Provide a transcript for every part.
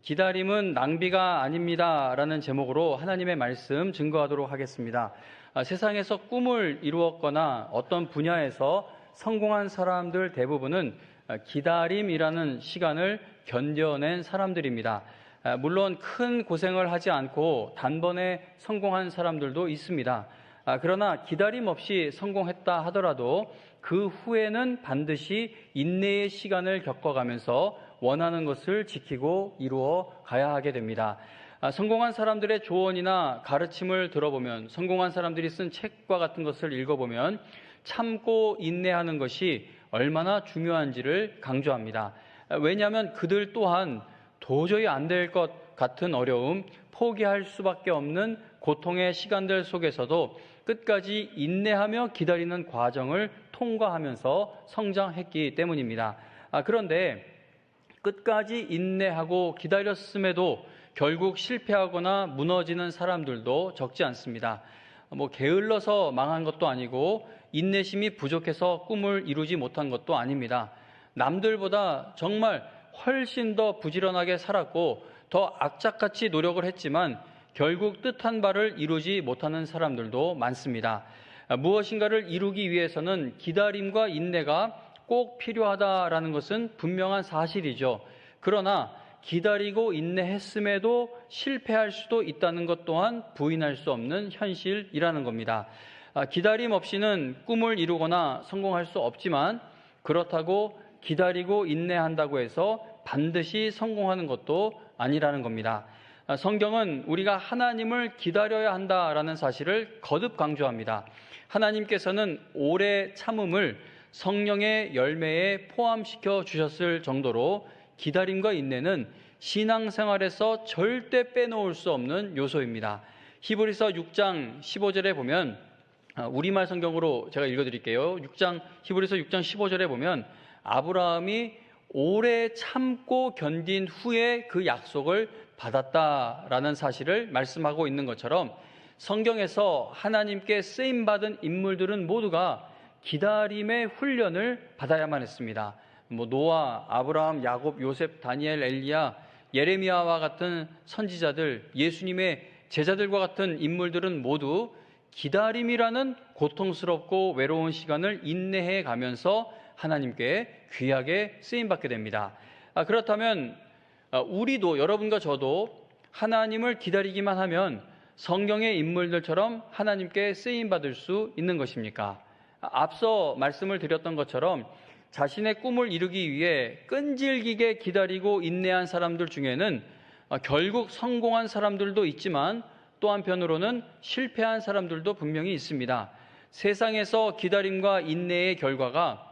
기다림은 낭비가 아닙니다 라는 제목으로 하나님의 말씀 증거하도록 하겠습니다. 세상에서 꿈을 이루었거나 어떤 분야에서 성공한 사람들 대부분은 기다림이라는 시간을 견뎌낸 사람들입니다. 물론 큰 고생을 하지 않고 단번에 성공한 사람들도 있습니다. 그러나 기다림 없이 성공했다 하더라도 그 후에는 반드시 인내의 시간을 겪어가면서 원하는 것을 지키고 이루어 가야 하게 됩니다. 성공한 사람들의 조언이나 가르침을 들어보면, 성공한 사람들이 쓴 책과 같은 것을 읽어보면 참고 인내하는 것이 얼마나 중요한지를 강조합니다. 왜냐하면 그들 또한 도저히 안 될 것 같은 어려움, 포기할 수밖에 없는 고통의 시간들 속에서도 끝까지 인내하며 기다리는 과정을 통과하면서 성장했기 때문입니다. 그런데 끝까지 인내하고 기다렸음에도 결국 실패하거나 무너지는 사람들도 적지 않습니다. 게을러서 망한 것도 아니고 인내심이 부족해서 꿈을 이루지 못한 것도 아닙니다. 남들보다 정말 훨씬 더 부지런하게 살았고 더 악착같이 노력을 했지만 결국 뜻한 바를 이루지 못하는 사람들도 많습니다. 무엇인가를 이루기 위해서는 기다림과 인내가 꼭 필요하다라는 것은 분명한 사실이죠. 그러나 기다리고 인내했음에도 실패할 수도 있다는 것 또한 부인할 수 없는 현실이라는 겁니다. 기다림 없이는 꿈을 이루거나 성공할 수 없지만 그렇다고 기다리고 인내한다고 해서 반드시 성공하는 것도 아니라는 겁니다. 성경은 우리가 하나님을 기다려야 한다라는 사실을 거듭 강조합니다. 하나님께서는 오래 참음을 성령의 열매에 포함시켜 주셨을 정도로 기다림과 인내는 신앙생활에서 절대 빼놓을 수 없는 요소입니다. 히브리서 6장 15절에 보면, 우리말 성경으로 제가 읽어드릴게요. 히브리서 6장 15절에 보면 아브라함이 오래 참고 견딘 후에 그 약속을 받았다라는 사실을 말씀하고 있는 것처럼 성경에서 하나님께 쓰임받은 인물들은 모두가 기다림의 훈련을 받아야만 했습니다. 노아, 아브라함, 야곱, 요셉, 다니엘, 엘리야, 예레미야와 같은 선지자들, 예수님의 제자들과 같은 인물들은 모두 기다림이라는 고통스럽고 외로운 시간을 인내해 가면서 하나님께 귀하게 쓰임받게 됩니다. 그렇다면 우리도, 여러분과 저도 하나님을 기다리기만 하면 성경의 인물들처럼 하나님께 쓰임받을 수 있는 것입니까? 앞서 말씀을 드렸던 것처럼 자신의 꿈을 이루기 위해 끈질기게 기다리고 인내한 사람들 중에는 결국 성공한 사람들도 있지만 또 한편으로는 실패한 사람들도 분명히 있습니다. 세상에서 기다림과 인내의 결과가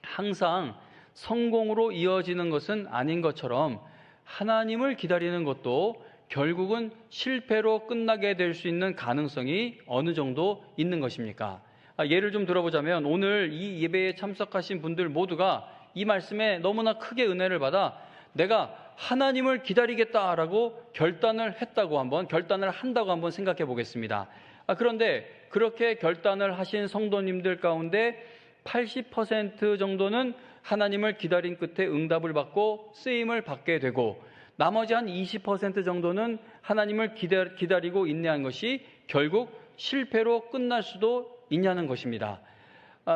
항상 성공으로 이어지는 것은 아닌 것처럼 하나님을 기다리는 것도 결국은 실패로 끝나게 될 수 있는 가능성이 어느 정도 있는 것입니까? 예를 좀 들어보자면 오늘 이 예배에 참석하신 분들 모두가 이 말씀에 너무나 크게 은혜를 받아 내가 하나님을 기다리겠다라고 결단을 한다고 한번 생각해 보겠습니다. 그런데 그렇게 결단을 하신 성도님들 가운데 80% 정도는 하나님을 기다린 끝에 응답을 받고 쓰임을 받게 되고 나머지 한 20% 정도는 하나님을 기다리고 인내한 것이 결국 실패로 끝날 수도 있냐는 것입니다.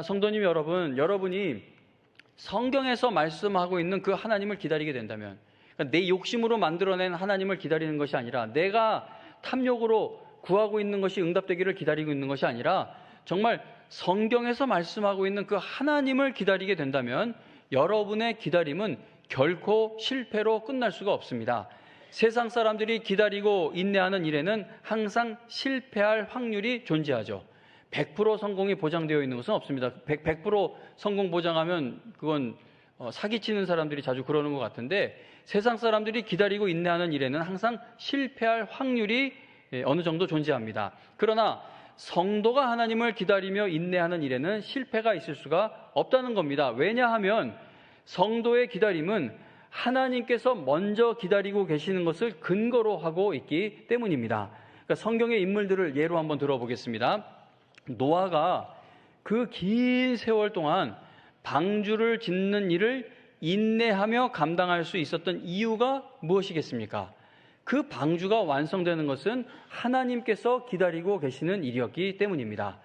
성도님 여러분, 여러분이 성경에서 말씀하고 있는 그 하나님을 기다리게 된다면, 그러니까 내 욕심으로 만들어낸 하나님을 기다리는 것이 아니라 내가 탐욕으로 구하고 있는 것이 응답되기를 기다리고 있는 것이 아니라 정말 성경에서 말씀하고 있는 그 하나님을 기다리게 된다면 여러분의 기다림은 결코 실패로 끝날 수가 없습니다. 세상 사람들이 기다리고 인내하는 일에는 항상 실패할 확률이 존재하죠. 100% 성공이 보장되어 있는 것은 없습니다. 100% 성공 보장하면 그건 사기치는 사람들이 자주 그러는 것 같은데 세상 사람들이 기다리고 인내하는 일에는 항상 실패할 확률이 어느 정도 존재합니다. 그러나 성도가 하나님을 기다리며 인내하는 일에는 실패가 있을 수가 없다는 겁니다. 왜냐하면 성도의 기다림은 하나님께서 먼저 기다리고 계시는 것을 근거로 하고 있기 때문입니다. 그러니까 성경의 인물들을 예로 한번 들어보겠습니다. 노아가 그 긴 세월 동안 방주를 짓는 일을 인내하며 감당할 수 있었던 이유가 무엇이겠습니까? 그 방주가 완성되는 것은 하나님께서 기다리고 계시는 일이었기 때문입니다.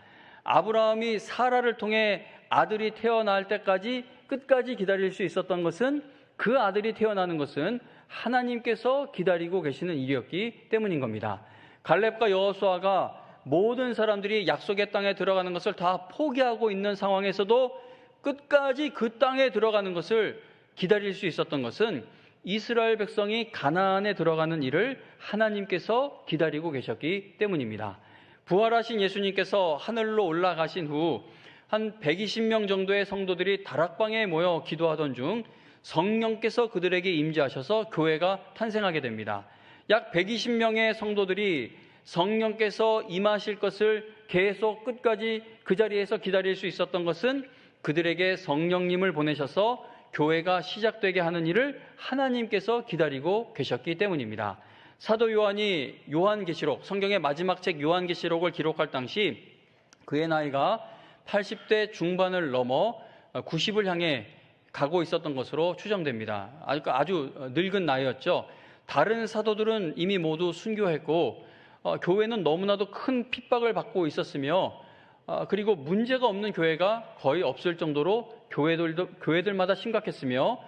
아브라함이 사라를 통해 아들이 태어날 때까지 끝까지 기다릴 수 있었던 것은, 그 아들이 태어나는 것은 하나님께서 기다리고 계시는 일이었기 때문인 겁니다. 갈렙과 여호수아가 모든 사람들이 약속의 땅에 들어가는 것을 다 포기하고 있는 상황에서도 끝까지 그 땅에 들어가는 것을 기다릴 수 있었던 것은 이스라엘 백성이 가나안에 들어가는 일을 하나님께서 기다리고 계셨기 때문입니다. 부활하신 예수님께서 하늘로 올라가신 후 한 120명 정도의 성도들이 다락방에 모여 기도하던 중 성령께서 그들에게 임재하셔서 교회가 탄생하게 됩니다. 약 120명의 성도들이 성령께서 임하실 것을 계속 끝까지 그 자리에서 기다릴 수 있었던 것은 그들에게 성령님을 보내셔서 교회가 시작되게 하는 일을 하나님께서 기다리고 계셨기 때문입니다. 사도 요한이 요한계시록, 성경의 마지막 책 요한계시록을 기록할 당시 그의 나이가 80대 중반을 넘어 90을 향해 가고 있었던 것으로 추정됩니다. 아주 늙은 나이였죠. 다른 사도들은 이미 모두 순교했고 교회는 너무나도 큰 핍박을 받고 있었으며 그리고 문제가 없는 교회가 거의 없을 정도로 교회들마다 심각했으며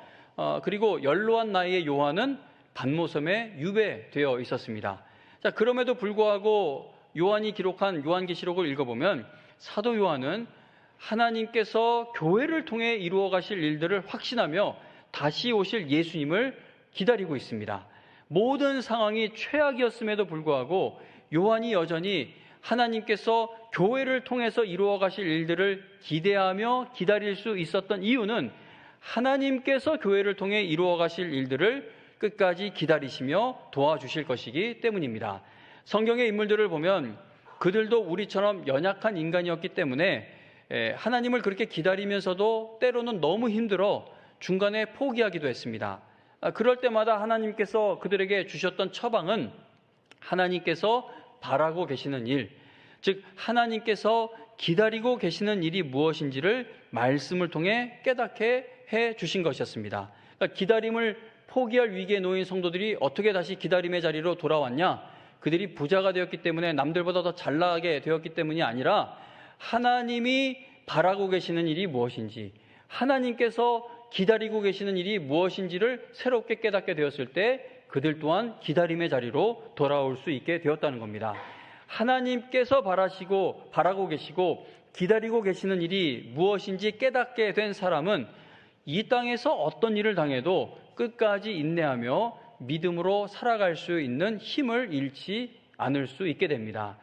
그리고 연로한 나이의 요한은 반모섬에 유배되어 있었습니다. 자, 그럼에도 불구하고 요한이 기록한 요한계시록을 읽어보면 사도 요한은 하나님께서 교회를 통해 이루어 가실 일들을 확신하며 다시 오실 예수님을 기다리고 있습니다. 모든 상황이 최악이었음에도 불구하고 요한이 여전히 하나님께서 교회를 통해서 이루어 가실 일들을 기대하며 기다릴 수 있었던 이유는 하나님께서 교회를 통해 이루어 가실 일들을 끝까지 기다리시며 도와주실 것이기 때문입니다. 성경의 인물들을 보면 그들도 우리처럼 연약한 인간이었기 때문에 하나님을 그렇게 기다리면서도 때로는 너무 힘들어 중간에 포기하기도 했습니다. 그럴 때마다 하나님께서 그들에게 주셨던 처방은 하나님께서 바라고 계시는 일, 즉 하나님께서 기다리고 계시는 일이 무엇인지를 말씀을 통해 깨닫게 해 주신 것이었습니다. 그러니까 기다림을 포기할 위기에 놓인 성도들이 어떻게 다시 기다림의 자리로 돌아왔냐? 그들이 부자가 되었기 때문에 남들보다 더 잘나게 되었기 때문이 아니라 하나님이 바라고 계시는 일이 무엇인지, 하나님께서 기다리고 계시는 일이 무엇인지를 새롭게 깨닫게 되었을 때 그들 또한 기다림의 자리로 돌아올 수 있게 되었다는 겁니다. 하나님께서 바라고 계시고 기다리고 계시는 일이 무엇인지 깨닫게 된 사람은 이 땅에서 어떤 일을 당해도 끝까지 인내하며 믿음으로 살아갈 수 있는 힘을 잃지 않을 수 있게 됩니다.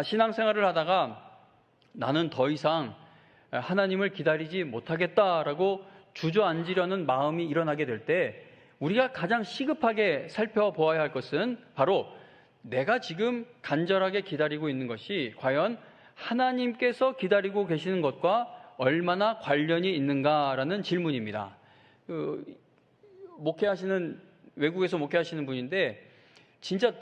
신앙생활을 하다가 나는 더 이상 하나님을 기다리지 못하겠다라고 주저앉으려는 마음이 일어나게 될 때 우리가 가장 시급하게 살펴보아야 할 것은 바로 내가 지금 간절하게 기다리고 있는 것이 과연 하나님께서 기다리고 계시는 것과 얼마나 관련이 있는가라는 질문입니다. 외국에서 목회하시는 분인데 진짜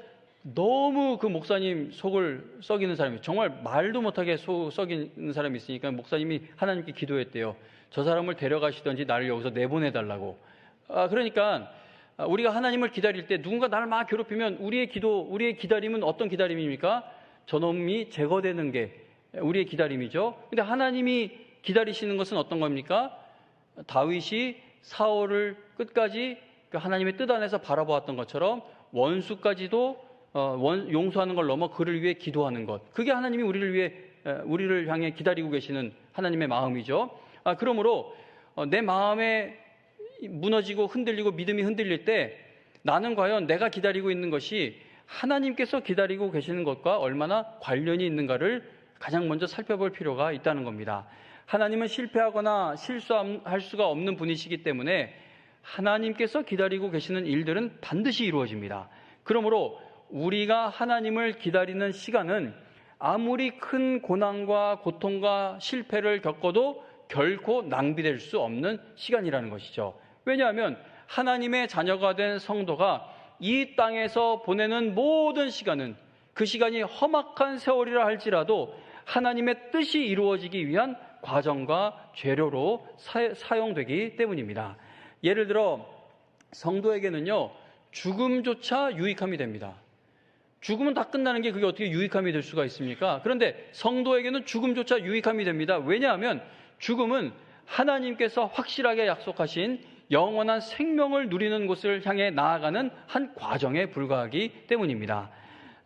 너무 그 목사님 속을 썩이는 사람이, 정말 말도 못하게 썩이는 사람이 있으니까 목사님이 하나님께 기도했대요. 저 사람을 데려가시든지 나를 여기서 내보내달라고. 그러니까 우리가 하나님을 기다릴 때 누군가 나를 막 괴롭히면 우리의 기다림은 어떤 기다림입니까? 저놈이 제거되는 게 우리의 기다림이죠. 근데 하나님이 기다리시는 것은 어떤 겁니까? 다윗이 사울을 끝까지 하나님의 뜻 안에서 바라보았던 것처럼 원수까지도 용서하는 걸 넘어 그를 위해 기도하는 것. 그게 하나님이 우리를 향해 기다리고 계시는 하나님의 마음이죠. 그러므로 내 마음에 무너지고 흔들리고 믿음이 흔들릴 때 나는 과연 내가 기다리고 있는 것이 하나님께서 기다리고 계시는 것과 얼마나 관련이 있는가를 가장 먼저 살펴볼 필요가 있다는 겁니다. 하나님은 실패하거나 실수할 수가 없는 분이시기 때문에 하나님께서 기다리고 계시는 일들은 반드시 이루어집니다. 그러므로 우리가 하나님을 기다리는 시간은 아무리 큰 고난과 고통과 실패를 겪어도 결코 낭비될 수 없는 시간이라는 것이죠. 왜냐하면 하나님의 자녀가 된 성도가 이 땅에서 보내는 모든 시간은 그 시간이 험악한 세월이라 할지라도 하나님의 뜻이 이루어지기 위한 과정과 재료로 사용되기 때문입니다. 예를 들어 성도에게는요, 죽음조차 유익함이 됩니다. 죽으면 다 끝나는 게 그게 어떻게 유익함이 될 수가 있습니까? 그런데 성도에게는 죽음조차 유익함이 됩니다. 왜냐하면 죽음은 하나님께서 확실하게 약속하신 영원한 생명을 누리는 곳을 향해 나아가는 한 과정에 불과하기 때문입니다.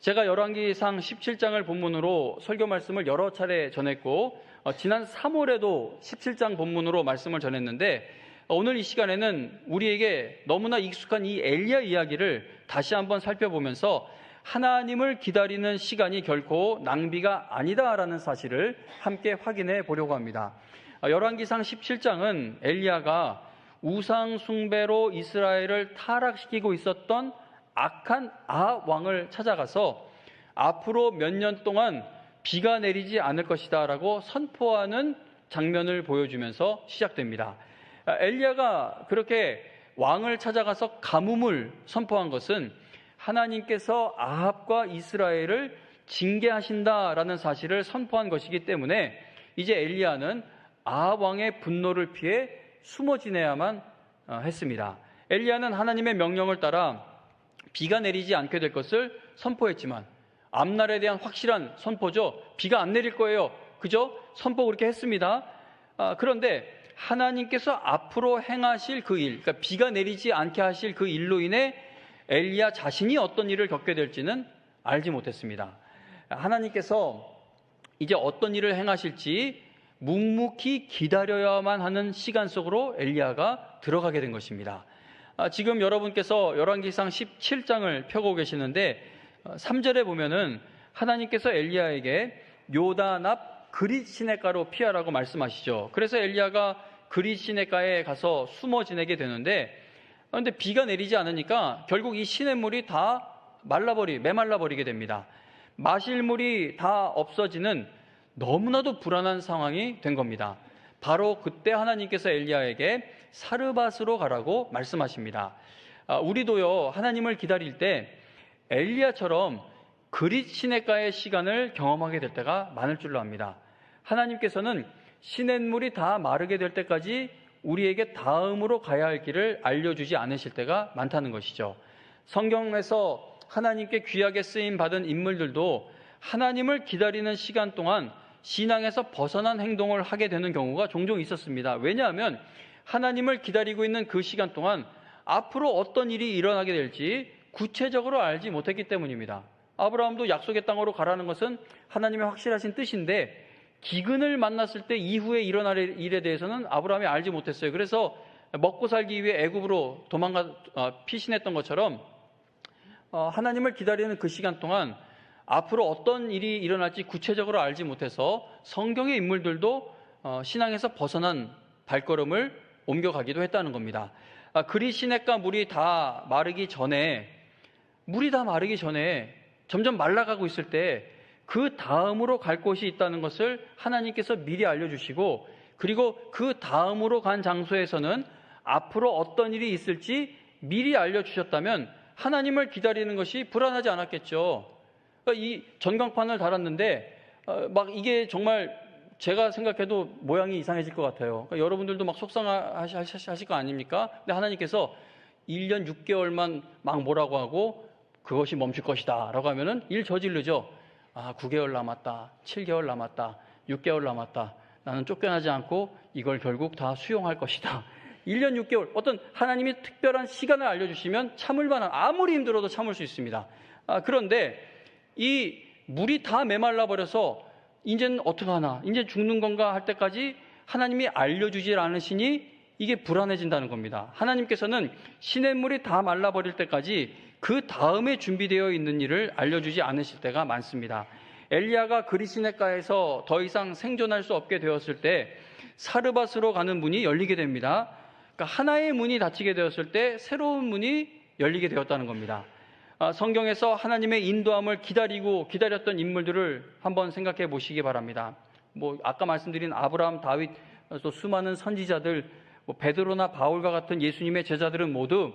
제가 열왕기상 17장을 본문으로 설교 말씀을 여러 차례 전했고 지난 3월에도 17장 본문으로 말씀을 전했는데 오늘 이 시간에는 우리에게 너무나 익숙한 이 엘리야 이야기를 다시 한번 살펴보면서 하나님을 기다리는 시간이 결코 낭비가 아니다라는 사실을 함께 확인해 보려고 합니다. 열왕기상 17장은 엘리야가 우상 숭배로 이스라엘을 타락시키고 있었던 악한 아합 왕을 찾아가서 앞으로 몇 년 동안 비가 내리지 않을 것이다 라고 선포하는 장면을 보여주면서 시작됩니다. 엘리야가 그렇게 왕을 찾아가서 가뭄을 선포한 것은 하나님께서 아합과 이스라엘을 징계하신다라는 사실을 선포한 것이기 때문에 이제 엘리야는 아합 왕의 분노를 피해 숨어 지내야만 했습니다. 엘리야는 하나님의 명령을 따라 비가 내리지 않게 될 것을 선포했지만 앞날에 대한 확실한 선포죠. 비가 안 내릴 거예요. 그죠? 선포 그렇게 했습니다. 그런데 하나님께서 앞으로 행하실 그 일, 그러니까 비가 내리지 않게 하실 그 일로 인해 엘리야 자신이 어떤 일을 겪게 될지는 알지 못했습니다. 하나님께서 이제 어떤 일을 행하실지 묵묵히 기다려야만 하는 시간 속으로 엘리야가 들어가게 된 것입니다. 지금 여러분께서 열왕기상 17장을 펴고 계시는데 3절에 보면은 하나님께서 엘리야에게 요단 앞 그릿 시냇가로 피하라고 말씀하시죠. 그래서 엘리야가 그릿 시냇가에 가서 숨어 지내게 되는데 그런데 비가 내리지 않으니까 결국 이 시냇물이 다 메말라 버리게 됩니다. 마실 물이 다 없어지는 너무나도 불안한 상황이 된 겁니다. 바로 그때 하나님께서 엘리야에게 사르밧으로 가라고 말씀하십니다. 우리도요, 하나님을 기다릴 때 엘리야처럼 그릿 시냇가의 시간을 경험하게 될 때가 많을 줄로 압니다. 하나님께서는 시냇물이 다 마르게 될 때까지 우리에게 다음으로 가야 할 길을 알려주지 않으실 때가 많다는 것이죠. 성경에서 하나님께 귀하게 쓰임 받은 인물들도 하나님을 기다리는 시간 동안 신앙에서 벗어난 행동을 하게 되는 경우가 종종 있었습니다. 왜냐하면 하나님을 기다리고 있는 그 시간 동안 앞으로 어떤 일이 일어나게 될지 구체적으로 알지 못했기 때문입니다. 아브라함도 약속의 땅으로 가라는 것은 하나님의 확실하신 뜻인데 기근을 만났을 때 이후에 일어날 일에 대해서는 아브라함이 알지 못했어요. 그래서 먹고 살기 위해 애굽으로 피신했던 것처럼 하나님을 기다리는 그 시간 동안 앞으로 어떤 일이 일어날지 구체적으로 알지 못해서 성경의 인물들도 신앙에서 벗어난 발걸음을 옮겨가기도 했다는 겁니다. 그릿 시냇가 물이 다 마르기 전에 점점 말라가고 있을 때 그 다음으로 갈 곳이 있다는 것을 하나님께서 미리 알려주시고 그리고 그 다음으로 간 장소에서는 앞으로 어떤 일이 있을지 미리 알려주셨다면 하나님을 기다리는 것이 불안하지 않았겠죠. 그러니까 이 전광판을 달았는데 막 이게 정말 제가 생각해도 모양이 이상해질 것 같아요. 그러니까 여러분들도 막 속상하실 거 아닙니까? 근데 하나님께서 1년 6개월만 막 뭐라고 하고 그것이 멈출 것이다 라고 하면은 일 저지르죠. 9개월 남았다, 7개월 남았다, 6개월 남았다. 나는 쫓겨나지 않고 이걸 결국 다 수용할 것이다. 1년 6개월, 어떤 하나님이 특별한 시간을 알려주시면 참을 만한, 아무리 힘들어도 참을 수 있습니다. 그런데 이 물이 다 메말라 버려서 이제는 어떡하나, 이제 죽는 건가 할 때까지 하나님이 알려주질 않으시니 이게 불안해진다는 겁니다. 하나님께서는 시냇물이 다 말라버릴 때까지 그 다음에 준비되어 있는 일을 알려주지 않으실 때가 많습니다. 엘리야가 그릿 시냇가에서 더 이상 생존할 수 없게 되었을 때 사르밧으로 가는 문이 열리게 됩니다. 그러니까 하나의 문이 닫히게 되었을 때 새로운 문이 열리게 되었다는 겁니다. 성경에서 하나님의 인도함을 기다렸던 인물들을 한번 생각해 보시기 바랍니다. 아까 말씀드린 아브라함, 다윗, 또 수많은 선지자들, 베드로나 바울과 같은 예수님의 제자들은 모두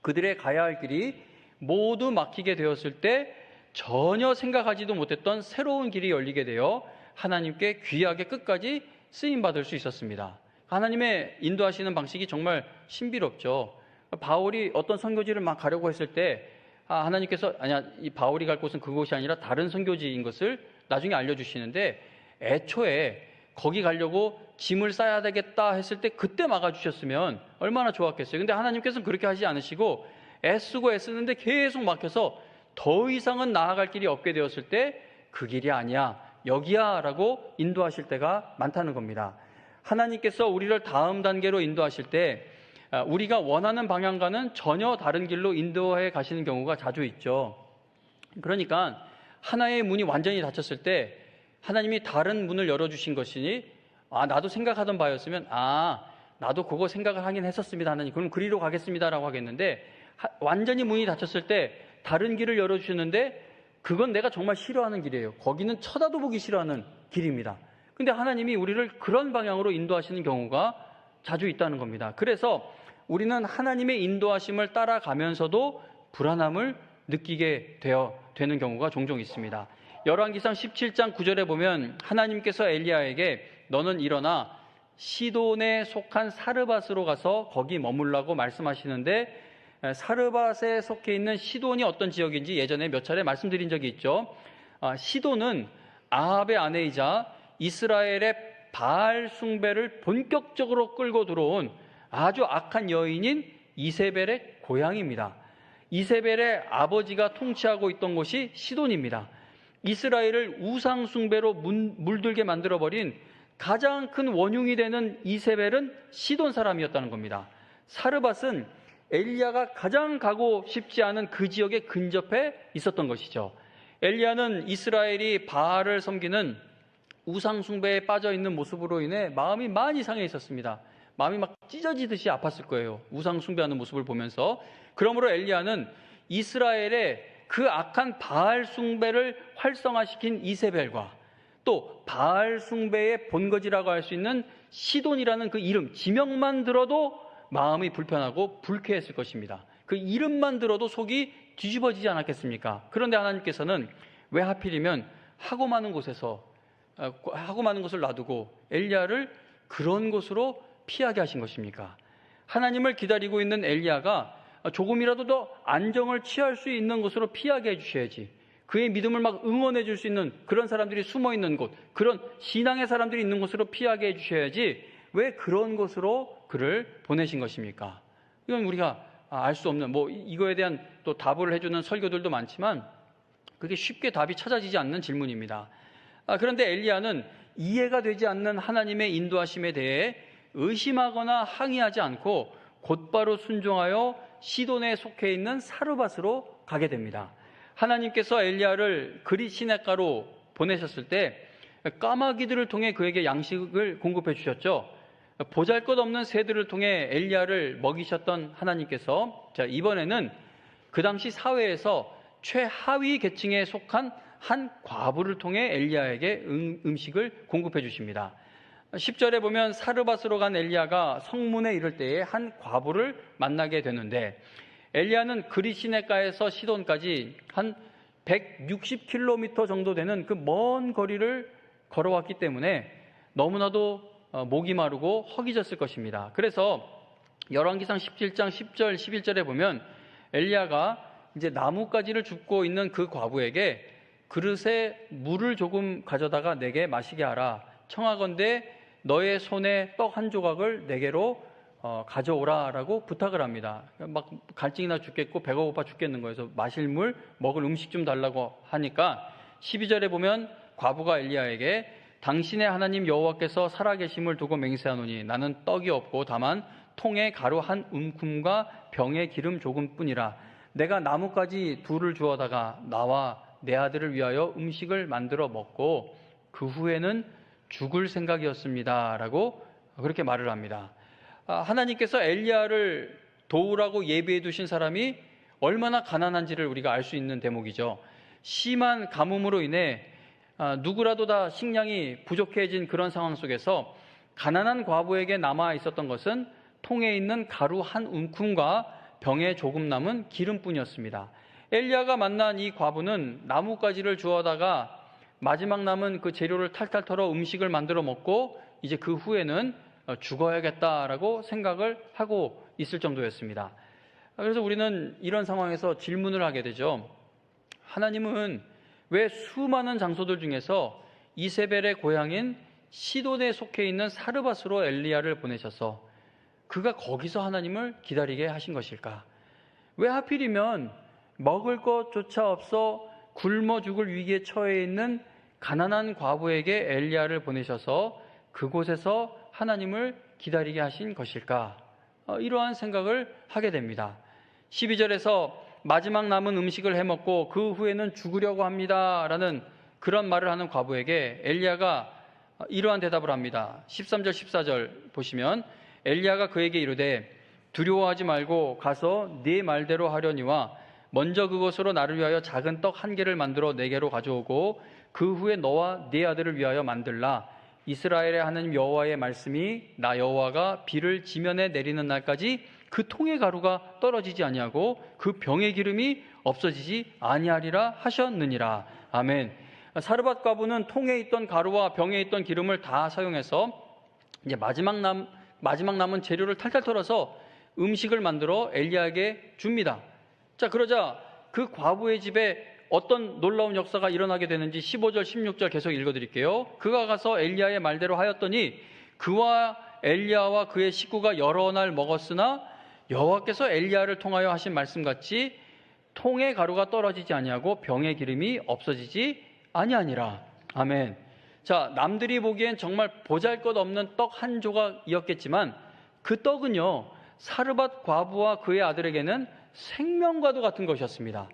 그들의 가야 할 길이 모두 막히게 되었을 때 전혀 생각하지도 못했던 새로운 길이 열리게 되어 하나님께 귀하게 끝까지 쓰임받을 수 있었습니다. 하나님의 인도하시는 방식이 정말 신비롭죠. 바울이 어떤 선교지를 막 가려고 했을 때 하나님께서 아니야, 이 바울이 갈 곳은 그곳이 아니라 다른 선교지인 것을 나중에 알려주시는데, 애초에 거기 가려고 짐을 싸야 되겠다 했을 때 그때 막아주셨으면 얼마나 좋았겠어요. 근데 하나님께서는 그렇게 하지 않으시고 애쓰고 애쓰는데 계속 막혀서 더 이상은 나아갈 길이 없게 되었을 때 그 길이 아니야, 여기야 라고 인도하실 때가 많다는 겁니다. 하나님께서 우리를 다음 단계로 인도하실 때 우리가 원하는 방향과는 전혀 다른 길로 인도해 가시는 경우가 자주 있죠. 그러니까 하나의 문이 완전히 닫혔을 때 하나님이 다른 문을 열어주신 것이니 나도 생각하던 바였으면 나도 그거 생각을 하긴 했었습니다 하나님, 그럼 그리로 가겠습니다 라고 하겠는데, 완전히 문이 닫혔을 때 다른 길을 열어주시는데 그건 내가 정말 싫어하는 길이에요. 거기는 쳐다도 보기 싫어하는 길입니다. 근데 하나님이 우리를 그런 방향으로 인도하시는 경우가 자주 있다는 겁니다. 그래서 우리는 하나님의 인도하심을 따라가면서도 불안함을 느끼게 되는 경우가 종종 있습니다. 열왕기상 17장 9절에 보면 하나님께서 엘리야에게 너는 일어나 시돈에 속한 사르밧으로 가서 거기 머물라고 말씀하시는데, 사르밧에 속해 있는 시돈이 어떤 지역인지 예전에 몇 차례 말씀드린 적이 있죠. 시돈은 아합의 아내이자 이스라엘의 바알 숭배를 본격적으로 끌고 들어온 아주 악한 여인인 이세벨의 고향입니다. 이세벨의 아버지가 통치하고 있던 곳이 시돈입니다. 이스라엘을 우상 숭배로 물들게 만들어버린 가장 큰 원흉이 되는 이세벨은 시돈 사람이었다는 겁니다. 사르밧은 엘리야가 가장 가고 싶지 않은 그 지역에 근접해 있었던 것이죠. 엘리야는 이스라엘이 바알을 섬기는 우상 숭배에 빠져 있는 모습으로 인해 마음이 많이 상해 있었습니다. 마음이 막 찢어지듯이 아팠을 거예요. 우상 숭배하는 모습을 보면서. 그러므로 엘리야는 이스라엘의 그 악한 바알 숭배를 활성화시킨 이세벨과 또 바알 숭배의 본거지라고 할 수 있는 시돈이라는 그 이름, 지명만 들어도 마음이 불편하고 불쾌했을 것입니다. 그 이름만 들어도 속이 뒤집어지지 않았겠습니까? 그런데 하나님께서는 왜 하필이면 하고 많은 것을 놔두고 엘리야를 그런 곳으로 피하게 하신 것입니까? 하나님을 기다리고 있는 엘리야가 조금이라도 더 안정을 취할 수 있는 곳으로 피하게 해주셔야지, 그의 믿음을 막 응원해 줄 수 있는 그런 사람들이 숨어 있는 곳, 그런 신앙의 사람들이 있는 곳으로 피하게 해주셔야지 왜 그런 곳으로 그를 보내신 것입니까? 이건 우리가 알 수 없는, 이거에 대한 또 답을 해주는 설교들도 많지만 그게 쉽게 답이 찾아지지 않는 질문입니다. 그런데 엘리야는 이해가 되지 않는 하나님의 인도하심에 대해 의심하거나 항의하지 않고 곧바로 순종하여 시돈에 속해 있는 사르밧으로 가게 됩니다. 하나님께서 엘리야를 그릿 시냇가로 보내셨을 때 까마귀들을 통해 그에게 양식을 공급해 주셨죠. 보잘것없는 새들을 통해 엘리야를 먹이셨던 하나님께서 이번에는 그 당시 사회에서 최하위 계층에 속한 한 과부를 통해 엘리야에게 음식을 공급해 주십니다. 10절에 보면 사르밧으로 간 엘리야가 성문에 이를 때에 한 과부를 만나게 되는데, 엘리야는 그릿 시냇가에서 시돈까지 한 160km 정도 되는 그 먼 거리를 걸어왔기 때문에 너무나도 목이 마르고 허기졌을 것입니다. 그래서 열왕기상 17장 10절 11절에 보면 엘리야가 이제 나뭇가지를 줍고 있는 그 과부에게 그릇에 물을 조금 가져다가 내게 마시게 하라, 청하건대 너의 손에 떡 한 조각을 내게로 가져오라라고 부탁을 합니다. 막 갈증이나 죽겠고 배가 고파 죽겠는 거예요. 그래서 마실 물, 먹을 음식 좀 달라고 하니까 12절에 보면 과부가 엘리야에게 당신의 하나님 여호와께서 살아계심을 두고 맹세하노니 나는 떡이 없고 다만 통에 가루 한 움큼과 병에 기름 조금뿐이라. 내가 나뭇가지 둘을 주어다가 나와 내 아들을 위하여 음식을 만들어 먹고 그 후에는 죽을 생각이었습니다 라고 그렇게 말을 합니다. 하나님께서 엘리야를 도우라고 예비해 두신 사람이 얼마나 가난한지를 우리가 알 수 있는 대목이죠. 심한 가뭄으로 인해 누구라도 다 식량이 부족해진 그런 상황 속에서 가난한 과부에게 남아 있었던 것은 통에 있는 가루 한 움큼과 병에 조금 남은 기름뿐이었습니다. 엘리야가 만난 이 과부는 나뭇가지를 주워다가 마지막 남은 그 재료를 탈탈 털어 음식을 만들어 먹고 이제 그 후에는 죽어야겠다라고 생각을 하고 있을 정도였습니다. 그래서 우리는 이런 상황에서 질문을 하게 되죠. 하나님은 왜 수많은 장소들 중에서 이세벨의 고향인 시돈에 속해 있는 사르밧으로 엘리야를 보내셔서 그가 거기서 하나님을 기다리게 하신 것일까? 왜 하필이면 먹을 것조차 없어 굶어 죽을 위기에 처해 있는 가난한 과부에게 엘리야를 보내셔서 그곳에서 하나님을 기다리게 하신 것일까? 이러한 생각을 하게 됩니다. 12절에서 마지막 남은 음식을 해먹고 그 후에는 죽으려고 합니다 라는 그런 말을 하는 과부에게 엘리야가 이러한 대답을 합니다. 13절 14절 보시면 엘리야가 그에게 이르되 두려워하지 말고 가서 네 말대로 하려니와 먼저 그것으로 나를 위하여 작은 떡 한 개를 만들어 내게로 가져오고 그 후에 너와 네 아들을 위하여 만들라. 이스라엘의 하나님 여호와의 말씀이 나 여호와가 비를 지면에 내리는 날까지 그 통의 가루가 떨어지지 아니하고 그 병의 기름이 없어지지 아니하리라 하셨느니라. 아멘. 사르밧 과부는 통에 있던 가루와 병에 있던 기름을 다 사용해서 이제 마지막 남은 재료를 탈탈 털어서 음식을 만들어 엘리야에게 줍니다. 자, 그러자 그 과부의 집에 어떤 놀라운 역사가 일어나게 되는지 15절, 16절 계속 읽어드릴게요. 그가 가서 엘리야의 말대로 하였더니 그와 엘리야와 그의 식구가 여러 날 먹었으나 여호와께서 엘리야를 통하여 하신 말씀같이 통의 가루가 떨어지지 아니하고 병의 기름이 없어지지 아니하니라. 아멘. 자, 남들이 보기엔 정말 보잘것없는 떡 한 조각이었겠지만 그 떡은요, 사르밧 과부와 그의 아들에게는 생명과도 같은 것이었습니다.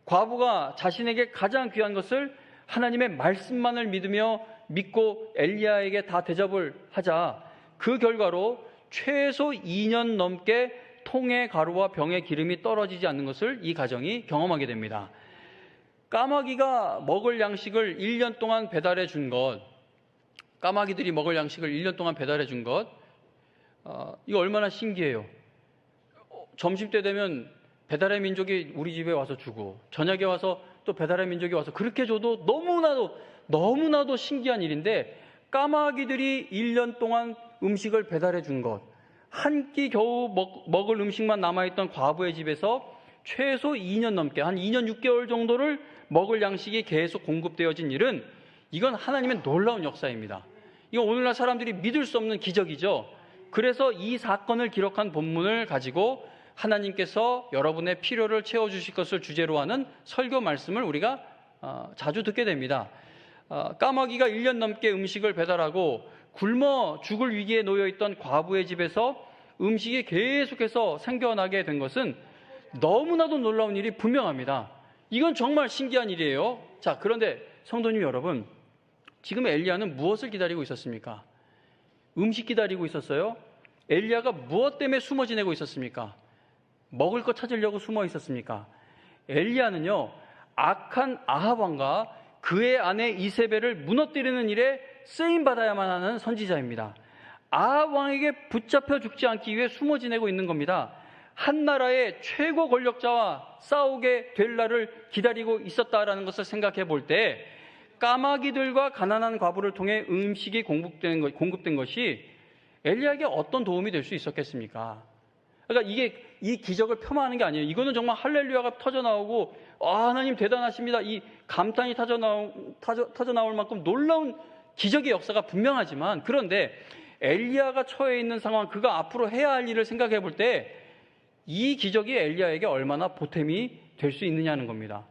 과부가 자신에게 가장 귀한 것을 하나님의 말씀만을 믿고 엘리야에게 다 대접을 하자 그 결과로 최소 2년 넘게 통의 가루와 병의 기름이 떨어지지 않는 것을 이 가정이 경험하게 됩니다. 까마귀가 먹을 양식을 1년 동안 배달해 준 것, 까마귀들이 먹을 양식을 1년 동안 배달해 준 것, 이거 얼마나 신기해요. 점심때 되면 배달의 민족이 우리 집에 와서 주고 저녁에 와서 또 배달의 민족이 와서 그렇게 줘도 너무나도 신기한 일인데 까마귀들이 1년 동안 음식을 배달해 준 것, 한 끼 겨우 먹을 음식만 남아있던 과부의 집에서 최소 2년 넘게 한 2년 6개월 정도를 먹을 양식이 계속 공급되어진 일은 이건 하나님의 놀라운 역사입니다. 이건 오늘날 사람들이 믿을 수 없는 기적이죠. 그래서 이 사건을 기록한 본문을 가지고 하나님께서 여러분의 필요를 채워주실 것을 주제로 하는 설교 말씀을 우리가 자주 듣게 됩니다. 까마귀가 1년 넘게 음식을 배달하고 굶어 죽을 위기에 놓여있던 과부의 집에서 음식이 계속해서 생겨나게 된 것은 너무나도 놀라운 일이 분명합니다. 이건 정말 신기한 일이에요. 자, 그런데 성도님 여러분, 지금 엘리야는 무엇을 기다리고 있었습니까? 음식 기다리고 있었어요? 엘리야가 무엇 때문에 숨어 지내고 있었습니까? 먹을 것 찾으려고 숨어 있었습니까? 엘리야는요, 악한 아합 왕과 그의 아내 이세벨을 무너뜨리는 일에 쓰임받아야만 하는 선지자입니다. 아합 왕에게 붙잡혀 죽지 않기 위해 숨어 지내고 있는 겁니다. 한 나라의 최고 권력자와 싸우게 될 날을 기다리고 있었다라는 것을 생각해 볼 때 까마귀들과 가난한 과부를 통해 음식이 공급된 것이 엘리야에게 어떤 도움이 될 수 있었겠습니까? 그러니까 이게 이 기적을 폄하하는 게 아니에요. 이거는 정말 할렐루야가 터져나오고 하나님 대단하십니다. 이 감탄이 터져나올 만큼 놀라운 기적의 역사가 분명하지만 그런데 엘리야가 처해 있는 상황, 그가 앞으로 해야 할 일을 생각해 볼 때 이 기적이 엘리야에게 얼마나 보탬이 될 수 있느냐는 겁니다.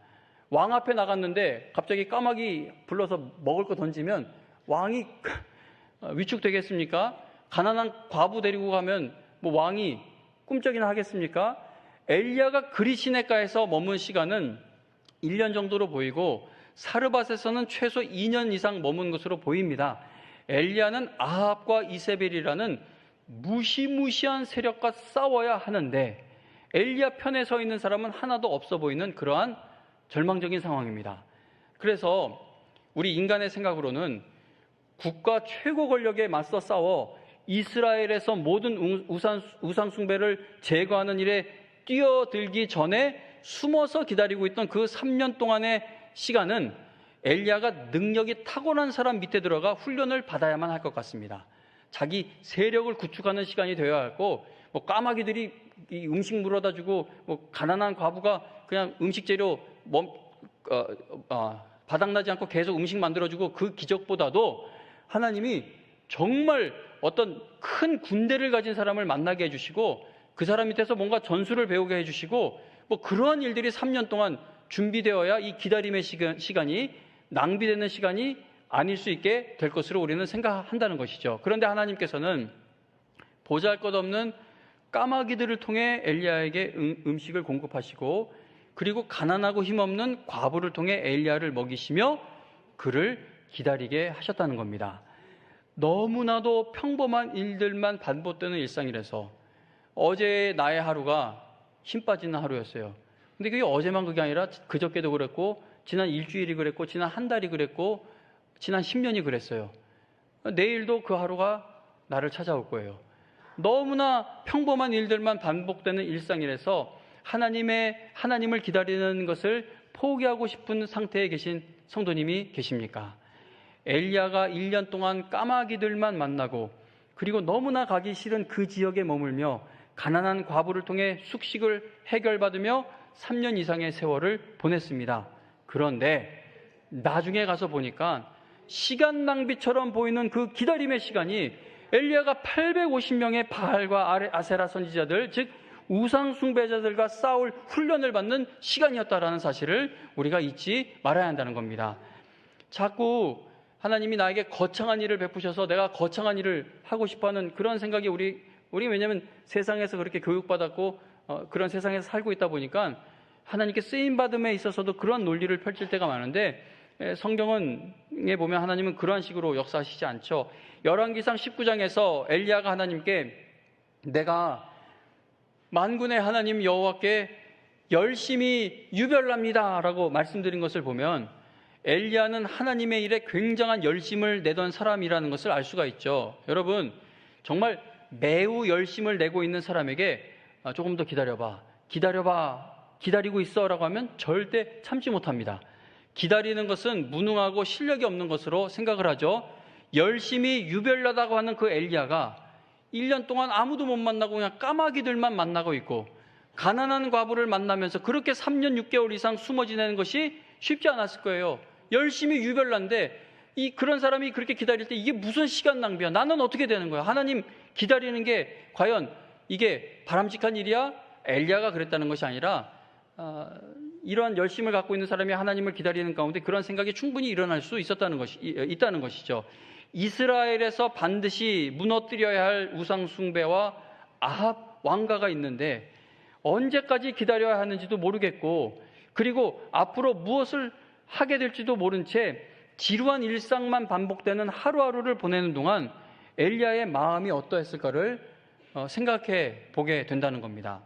왕 앞에 나갔는데 갑자기 까마귀 불러서 먹을 거 던지면 왕이 위축되겠습니까? 가난한 과부 데리고 가면 왕이 꿈쩍이나 하겠습니까? 엘리야가 그리 시내가에서 머문 시간은 1년 정도로 보이고 사르밧에서는 최소 2년 이상 머문 것으로 보입니다. 엘리야는 아합과 이세벨이라는 무시무시한 세력과 싸워야 하는데 엘리야 편에 서 있는 사람은 하나도 없어 보이는 그러한 절망적인 상황입니다. 그래서 우리 인간의 생각으로는 국가 최고 권력에 맞서 싸워 이스라엘에서 모든 우상 숭배를 제거하는 일에 뛰어들기 전에 숨어서 기다리고 있던 그 3년 동안의 시간은 엘리야가 능력이 탁월한 사람 밑에 들어가 훈련을 받아야만 할 것 같습니다. 자기 세력을 구축하는 시간이 되어야 하고, 뭐 까마귀들이 이 음식 물어다 주고, 뭐 가난한 과부가 그냥 음식 재료 바닥나지 않고 계속 음식 만들어주고, 그 기적보다도 하나님이 정말 어떤 큰 군대를 가진 사람을 만나게 해주시고, 그 사람 밑에서 뭔가 전술을 배우게 해주시고, 뭐 그러한 일들이 3년 동안 준비되어야 이 기다림의 시간이 낭비되는 시간이 아닐 수 있게 될 것으로 우리는 생각한다는 것이죠. 그런데 하나님께서는 보잘것없는 까마귀들을 통해 엘리야에게 음식을 공급하시고, 그리고 가난하고 힘없는 과부를 통해 엘리야를 먹이시며 그를 기다리게 하셨다는 겁니다. 너무나도 평범한 일들만 반복되는 일상이라서 어제 나의 하루가 힘 빠지는 하루였어요. 근데 그게 어제만 그게 아니라 그저께도 그랬고, 지난 일주일이 그랬고, 지난 한 달이 그랬고, 지난 10년이 그랬어요. 내일도 그 하루가 나를 찾아올 거예요. 너무나 평범한 일들만 반복되는 일상이라서 하나님을 기다리는 것을 포기하고 싶은 상태에 계신 성도님이 계십니까? 엘리야가 1년 동안 까마귀들만 만나고, 그리고 너무나 가기 싫은 그 지역에 머물며 가난한 과부를 통해 숙식을 해결받으며 3년 이상의 세월을 보냈습니다. 그런데 나중에 가서 보니까 시간 낭비처럼 보이는 그 기다림의 시간이 엘리야가 850명의 바알과 아세라 선지자들, 즉 우상 숭배자들과 싸울 훈련을 받는 시간이었다라는 사실을 우리가 잊지 말아야 한다는 겁니다. 자꾸 하나님이 나에게 거창한 일을 베푸셔서 내가 거창한 일을 하고 싶어하는 그런 생각이 우리 왜냐하면 세상에서 그렇게 교육받았고 그런 세상에서 살고 있다 보니까 하나님께 쓰임받음에 있어서도 그런 논리를 펼칠 때가 많은데, 성경에 보면 하나님은 그러한 식으로 역사하시지 않죠. 열왕기상 19장에서 엘리야가 하나님께 내가 만군의 하나님 여호와께 열심히 유별납니다 라고 말씀드린 것을 보면, 엘리야는 하나님의 일에 굉장한 열심을 내던 사람이라는 것을 알 수가 있죠. 여러분, 정말 매우 열심을 내고 있는 사람에게 조금 더 기다려봐, 기다리고 있어 라고 하면 절대 참지 못합니다. 기다리는 것은 무능하고 실력이 없는 것으로 생각을 하죠. 열심히 유별나다고 하는 그 엘리야가 1년 동안 아무도 못 만나고 그냥 까마귀들만 만나고 있고, 가난한 과부를 만나면서 그렇게 3년 6개월 이상 숨어 지내는 것이 쉽지 않았을 거예요. 열심히 유별난데 그런 사람이 그렇게 기다릴 때 이게 무슨 시간 낭비야? 나는 어떻게 되는 거야? 하나님 기다리는 게 과연 이게 바람직한 일이야? 엘리야가 그랬다는 것이 아니라 이러한 열심을 갖고 있는 사람이 하나님을 기다리는 가운데 그런 생각이 충분히 일어날 수 있다는 것이죠. 이스라엘에서 반드시 무너뜨려야 할 우상 숭배와 아합 왕가가 있는데 언제까지 기다려야 하는지도 모르겠고, 그리고 앞으로 무엇을 하게 될지도 모른 채 지루한 일상만 반복되는 하루하루를 보내는 동안 엘리야의 마음이 어떠했을까를 생각해 보게 된다는 겁니다.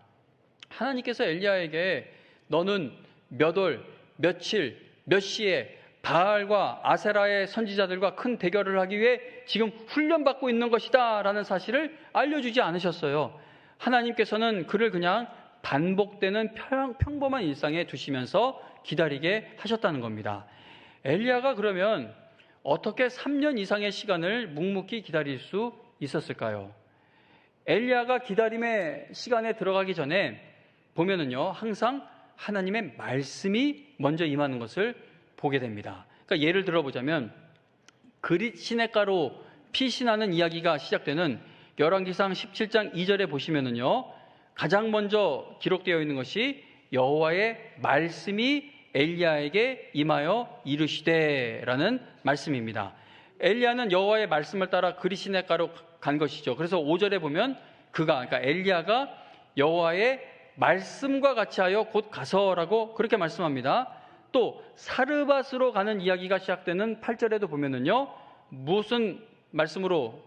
하나님께서 엘리야에게 너는 몇 월, 며칠, 몇 시에 바알과 아세라의 선지자들과 큰 대결을 하기 위해 지금 훈련받고 있는 것이다 라는 사실을 알려주지 않으셨어요. 하나님께서는 그를 그냥 반복되는 평범한 일상에 두시면서 기다리게 하셨다는 겁니다. 엘리야가 그러면 어떻게 3년 이상의 시간을 묵묵히 기다릴 수 있었을까요? 엘리야가 기다림의 시간에 들어가기 전에 보면은요, 항상 하나님의 말씀이 먼저 임하는 것을 보게 됩니다. 그러니까 예를 들어보자면 그릿 시냇가로 피신하는 이야기가 시작되는 열왕기상 17장 2절에 보시면은요, 가장 먼저 기록되어 있는 것이 여호와의 말씀이 엘리야에게 임하여 이르시되라는 말씀입니다. 엘리야는 여호와의 말씀을 따라 그릿 시냇가로 간 것이죠. 그래서 5절에 보면 그러니까 엘리야가 여호와의 말씀과 같이 하여 곧 가서라고 그렇게 말씀합니다. 또 사르밧으로 가는 이야기가 시작되는 8절에도 보면은요,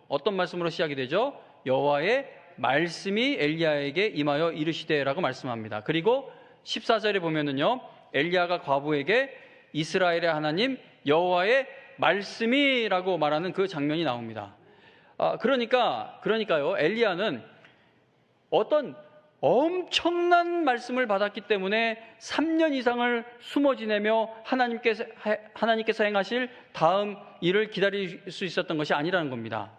어떤 말씀으로 시작이 되죠? 여호와의 말씀이 엘리야에게 임하여 이르시되라고 말씀합니다. 그리고 14절에 보면은요, 엘리야가 과부에게 이스라엘의 하나님 여호와의 말씀이라고 말하는 그 장면이 나옵니다. 그러니까요, 엘리야는 어떤 엄청난 말씀을 받았기 때문에 3년 이상을 숨어 지내며 하나님께서 행하실 다음 일을 기다릴 수 있었던 것이 아니라는 겁니다.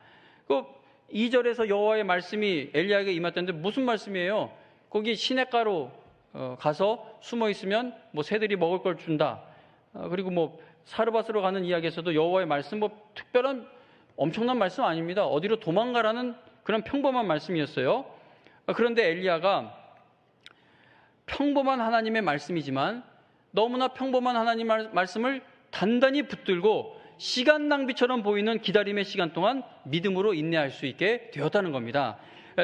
2절에서 여호와의 말씀이 엘리야에게 임했다는데 무슨 말씀이에요? 거기 시냇가로 가서 숨어 있으면 뭐 새들이 먹을 걸 준다. 그리고 뭐 사르밧으로 가는 이야기에서도 여호와의 말씀, 뭐 특별한 엄청난 말씀 아닙니다. 어디로 도망가라는 그런 평범한 말씀이었어요. 그런데 엘리야가 평범한 하나님의 말씀이지만 너무나 평범한 하나님의 말씀을 단단히 붙들고 시간 낭비처럼 보이는 기다림의 시간 동안 믿음으로 인내할 수 있게 되었다는 겁니다.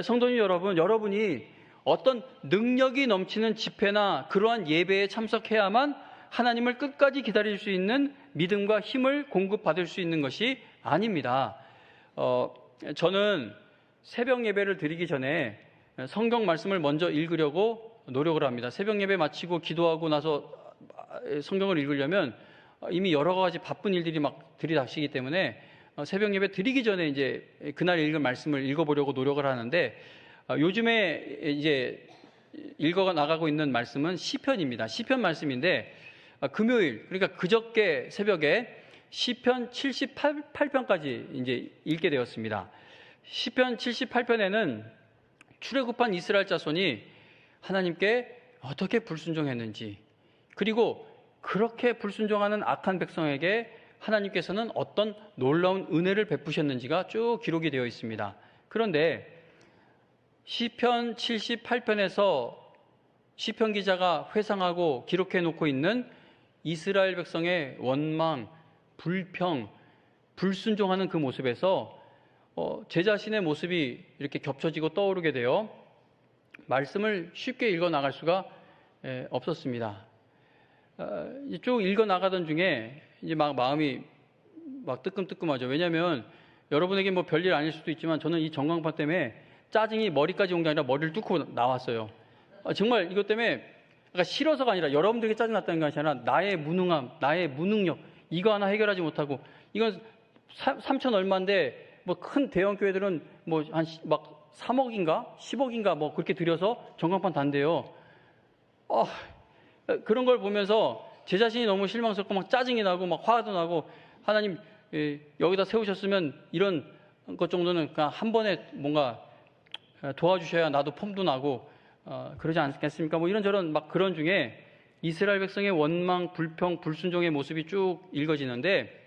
성도님 여러분, 여러분이 어떤 능력이 넘치는 집회나 그러한 예배에 참석해야만 하나님을 끝까지 기다릴 수 있는 믿음과 힘을 공급받을 수 있는 것이 아닙니다. 저는 새벽 예배를 드리기 전에 성경 말씀을 먼저 읽으려고 노력을 합니다. 새벽 예배 마치고 기도하고 나서 성경을 읽으려면 이미 여러 가지 바쁜 일들이 막 들이닥치기 때문에 새벽 예배 드리기 전에 이제 그날 읽은 말씀을 읽어보려고 노력을 하는데, 요즘에 이제 읽어 나가고 있는 말씀은 시편입니다. 시편 말씀인데 금요일, 그러니까 그저께 새벽에 시편 78편까지 이제 읽게 되었습니다. 시편 78편에는 출애굽한 이스라엘 자손이 하나님께 어떻게 불순종했는지, 그리고 그렇게 불순종하는 악한 백성에게 하나님께서는 어떤 놀라운 은혜를 베푸셨는지가 쭉 기록이 되어 있습니다. 그런데 시편 78편에서 시편 기자가 회상하고 기록해 놓고 있는 이스라엘 백성의 원망, 불평, 불순종하는 그 모습에서 제 자신의 모습이 이렇게 겹쳐지고 떠오르게 되어 말씀을 쉽게 읽어 나갈 수가 없었습니다. 쭉 읽어 나가던 중에 이제 막 마음이 막 뜨끔뜨끔하죠. 왜냐하면 여러분에게 뭐 별일 아닐 수도 있지만 저는 이 전광판 때문에 짜증이 머리까지 온 게 아니라 머리를 뚫고 나왔어요. 정말 이것 때문에 그러니까 싫어서가 아니라 여러분들에게 짜증났다는 것이 아니라 나의 무능함, 나의 무능력, 이거 하나 해결하지 못하고, 이건 3천 얼마인데 뭐 큰 대형 교회들은 뭐 한 막 3억인가 10억인가 뭐 그렇게 들여서 전광판 단대요. 그런 걸 보면서 제 자신이 너무 실망스럽고 막 짜증이 나고 막 화도 나고, 하나님 여기다 세우셨으면 이런 것 정도는 그냥 한 번에 뭔가 도와주셔야 나도 폼도 나고 그러지 않겠습니까? 뭐 이런저런 막 그런 중에 이스라엘 백성의 원망, 불평, 불순종의 모습이 쭉 읽어지는데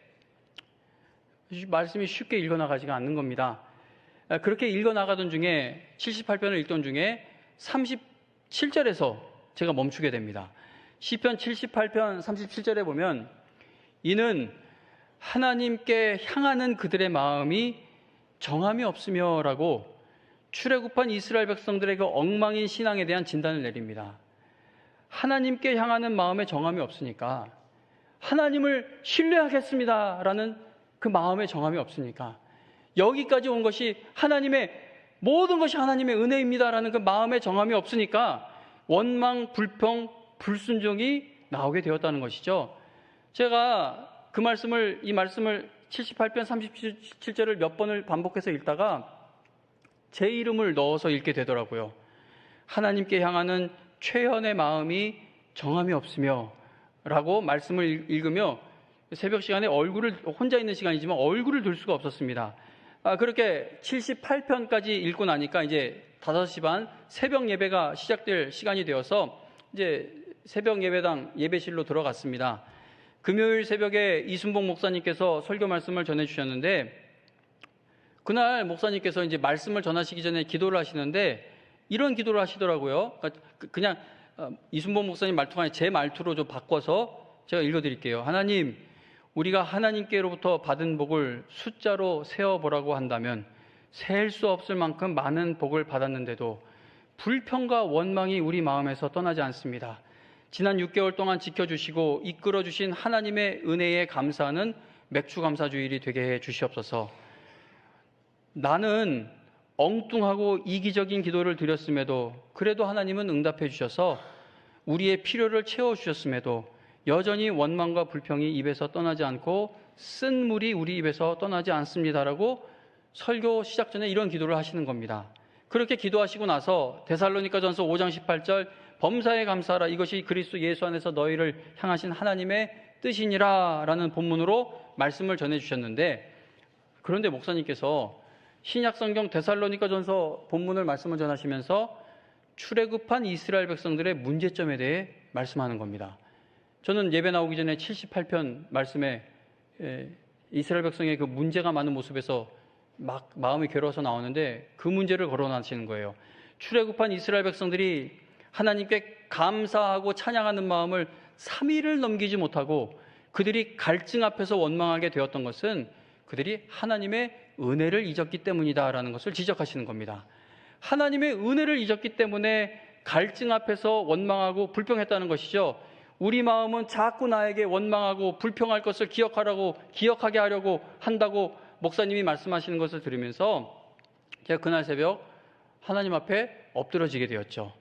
말씀이 쉽게 읽어나가지가 않는 겁니다. 그렇게 읽어나가던 중에 78편을 읽던 중에 37절에서 제가 멈추게 됩니다. 시편 78편 37절에 보면 이는 하나님께 향하는 그들의 마음이 정함이 없으며 라고 출애굽한 이스라엘 백성들의 그 엉망인 신앙에 대한 진단을 내립니다. 하나님께 향하는 마음에 정함이 없으니까, 하나님을 신뢰하겠습니다 라는 그 마음에 정함이 없으니까, 여기까지 온 것이 모든 것이 하나님의 은혜입니다 라는 그 마음에 정함이 없으니까 원망, 불평, 불순종이 나오게 되었다는 것이죠. 제가 이 말씀을 78편 37절을 몇 번을 반복해서 읽다가 제 이름을 넣어서 읽게 되더라고요. 하나님께 향하는 최현의 마음이 정함이 없으며 라고 말씀을 읽으며 새벽 시간에 혼자 있는 시간이지만 얼굴을 들 수가 없었습니다. 그렇게 78편까지 읽고 나니까 이제 5시 반 새벽 예배가 시작될 시간이 되어서 이제 새벽 예배당 예배실로 들어갔습니다. 금요일 새벽에 이순복 목사님께서 설교 말씀을 전해주셨는데, 그날 목사님께서 이제 말씀을 전하시기 전에 기도를 하시는데 이런 기도를 하시더라고요. 그냥 이순복 목사님 말투가 아니라 제 말투로 좀 바꿔서 제가 읽어드릴게요. 하나님, 우리가 하나님께로부터 받은 복을 숫자로 세어보라고 한다면 셀 수 없을 만큼 많은 복을 받았는데도 불평과 원망이 우리 마음에서 떠나지 않습니다. 지난 6개월 동안 지켜주시고 이끌어주신 하나님의 은혜에 감사하는 맥주감사주일이 되게 해 주시옵소서. 나는 엉뚱하고 이기적인 기도를 드렸음에도 그래도 하나님은 응답해 주셔서 우리의 필요를 채워주셨음에도 여전히 원망과 불평이 입에서 떠나지 않고 쓴 물이 우리 입에서 떠나지 않습니다라고 설교 시작 전에 이런 기도를 하시는 겁니다. 그렇게 기도하시고 나서 데살로니가전서 5장 18절 범사에 감사하라, 이것이 그리스도 예수 안에서 너희를 향하신 하나님의 뜻이니라 라는 본문으로 말씀을 전해주셨는데, 그런데 목사님께서 신약성경 데살로니가전서 본문을 말씀을 전하시면서 출애굽한 이스라엘 백성들의 문제점에 대해 말씀하는 겁니다. 저는 예배 나오기 전에 78편 말씀에 이스라엘 백성의 그 문제가 많은 모습에서 막 마음이 괴로워서 나오는데 그 문제를 거론하시는 거예요. 출애굽한 이스라엘 백성들이 하나님께 감사하고 찬양하는 마음을 3일을 넘기지 못하고 그들이 갈증 앞에서 원망하게 되었던 것은 그들이 하나님의 은혜를 잊었기 때문이다라는 것을 지적하시는 겁니다. 하나님의 은혜를 잊었기 때문에 갈증 앞에서 원망하고 불평했다는 것이죠. 우리 마음은 자꾸 나에게 원망하고 불평할 것을 기억하게 하려고 한다고 목사님이 말씀하시는 것을 들으면서 제가 그날 새벽 하나님 앞에 엎드러지게 되었죠.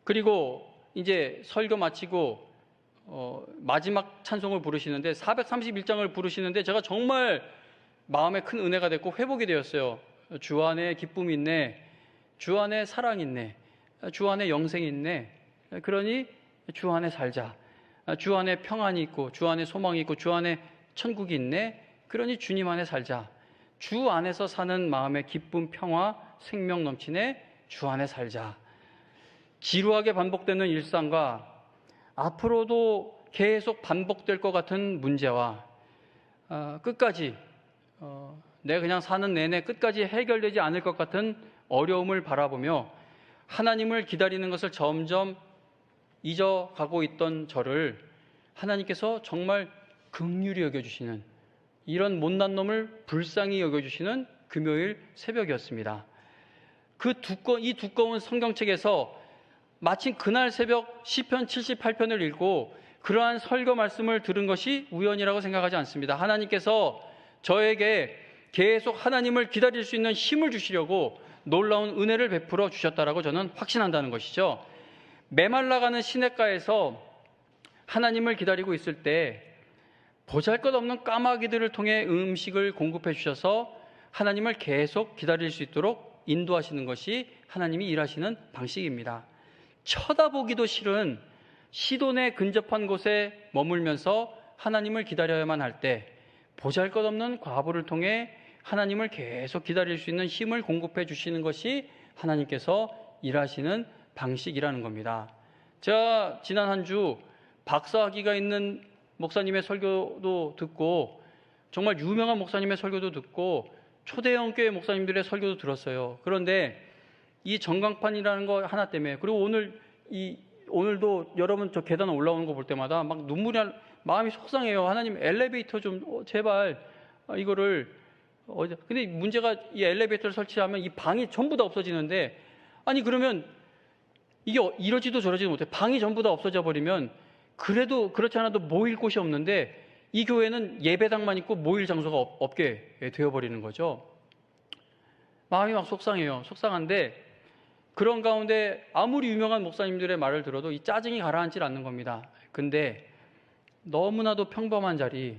그리고 이제 설교 마치고 마지막 찬송을 부르시는데 431장을 부르시는데 제가 정말 마음에 큰 은혜가 됐고 회복이 되었어요. 주 안에 기쁨이 있네. 주 안에 사랑이 있네. 주 안에 영생이 있네. 그러니 주 안에 살자. 주 안에 평안이 있고 주 안에 소망이 있고 주 안에 천국이 있네. 그러니 주님 안에 살자. 주 안에서 사는 마음의 기쁨, 평화, 생명 넘치네. 주 안에 살자. 지루하게 반복되는 일상과 앞으로도 계속 반복될 것 같은 문제와 끝까지 내가 그냥 사는 내내 끝까지 해결되지 않을 것 같은 어려움을 바라보며 하나님을 기다리는 것을 점점 잊어가고 있던 저를 하나님께서 정말 긍휼히 여겨주시는, 이런 못난 놈을 불쌍히 여겨주시는 금요일 새벽이었습니다. 이 두꺼운 성경책에서 마침 그날 새벽 시편 78편을 읽고 그러한 설교 말씀을 들은 것이 우연이라고 생각하지 않습니다. 하나님께서 저에게 계속 하나님을 기다릴 수 있는 힘을 주시려고 놀라운 은혜를 베풀어 주셨다라고 저는 확신한다는 것이죠. 메말라가는 시냇가에서 하나님을 기다리고 있을 때 보잘것없는 까마귀들을 통해 음식을 공급해 주셔서 하나님을 계속 기다릴 수 있도록 인도하시는 것이 하나님이 일하시는 방식입니다. 쳐다보기도 싫은 시돈에 근접한 곳에 머물면서 하나님을 기다려야만 할 때 보잘것없는 과부를 통해 하나님을 계속 기다릴 수 있는 힘을 공급해 주시는 것이 하나님께서 일하시는 방식이라는 겁니다. 제가 지난 한 주 박사학위가 있는 목사님의 설교도 듣고 정말 유명한 목사님의 설교도 듣고 초대형 교회 목사님들의 설교도 들었어요. 그런데 이 전광판이라는 거 하나 때문에, 그리고 오늘도 여러분 저 계단 올라오는 거 볼 때마다 막 마음이 속상해요. 하나님 엘리베이터 좀 제발 이거를 근데 문제가 이 엘리베이터를 설치하면 이 방이 전부 다 없어지는데, 아니 그러면 이게 이러지도 저러지도 못해. 방이 전부 다 없어져 버리면 그래도 그렇지 않아도 모일 곳이 없는데 이 교회는 예배당만 있고 모일 장소가 없게 되어버리는 거죠. 마음이 막 속상해요. 속상한데 그런 가운데 아무리 유명한 목사님들의 말을 들어도 이 짜증이 가라앉질 않는 겁니다. 근데 너무나도 평범한 자리,